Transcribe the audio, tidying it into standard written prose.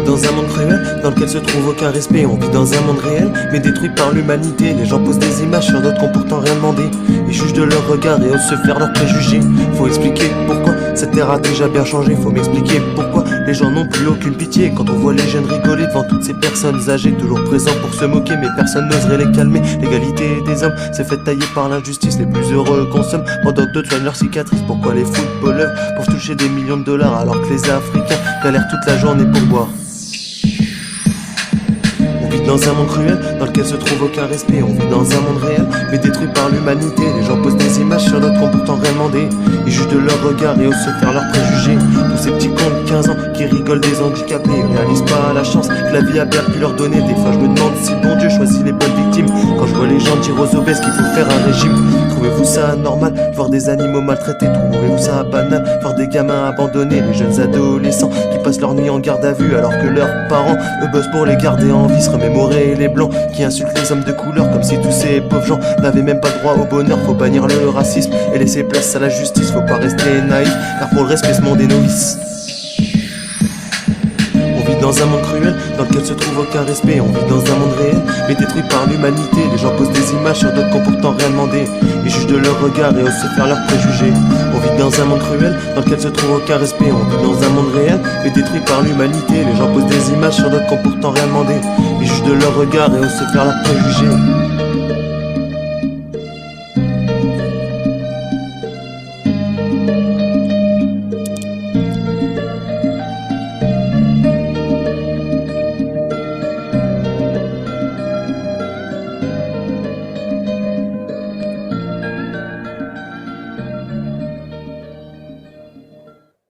dans un monde cruel, dans lequel se trouve aucun respect. On vit dans un monde réel, mais détruit par l'humanité. Les gens posent des images sur d'autres qui ont pourtant rien demandé. Ils jugent de leur regard et osent se faire leurs préjugés. Faut expliquer pourquoi cette terre a déjà bien changé. Faut m'expliquer pourquoi les gens n'ont plus aucune pitié. Quand on voit les jeunes rigoler devant toutes ces personnes âgées, toujours présents pour se moquer, mais personne n'oserait les calmer. L'égalité des hommes s'est fait tailler par l'injustice. Les plus heureux consomment pendant que d'autres soignent leurs cicatrices. Pourquoi les footballeurs peuvent toucher des millions de dollars alors que les Africains galèrent toute la journée pour boire? On vit dans un monde cruel, dans lequel se trouve aucun respect. On vit dans un monde réel, mais détruit par l'humanité. Les gens posent des images sur d'autres qui ont pourtant rien demandé. Ils jugent de leur regard et osent se faire leurs préjugés. Tous ces petits cons de 15 ans qui rigolent des handicapés, ils réalisent pas la chance que la vie a bien pu leur donner. Des fois je me demande si bon Dieu choisit les bonnes victimes. Quand je vois les gens dire aux obèses qu'il faut faire un régime. Trouvez-vous ça normal, voir des animaux maltraités? Trouvez-vous ça banal, voir des gamins abandonnés? Les jeunes adolescents qui passent leur nuit en garde à vue alors que leurs parents eux bossent pour les garder en vie. Se remémorer les blancs qui insultent les hommes de couleur, comme si tous ces pauvres gens n'avaient même pas droit au bonheur. Faut bannir le racisme et laisser place à la justice. Faut pas rester naïf, car pour le respect ce monde est novice. On vit dans un monde cruel, dans lequel se trouve aucun respect. On vit dans un monde réel, mais détruit par l'humanité. Les gens posent des images sur d'autres qui ont pourtant rien demandé. Ils jugent de leur regard et osent se faire leurs préjugés. On vit dans un monde cruel, dans lequel se trouve aucun respect. On vit dans un monde réel, mais détruit par l'humanité. Les gens posent des images sur d'autres qui ont pourtant rien demandé. Ils jugent de leur regard et osent se faire leurs préjugés.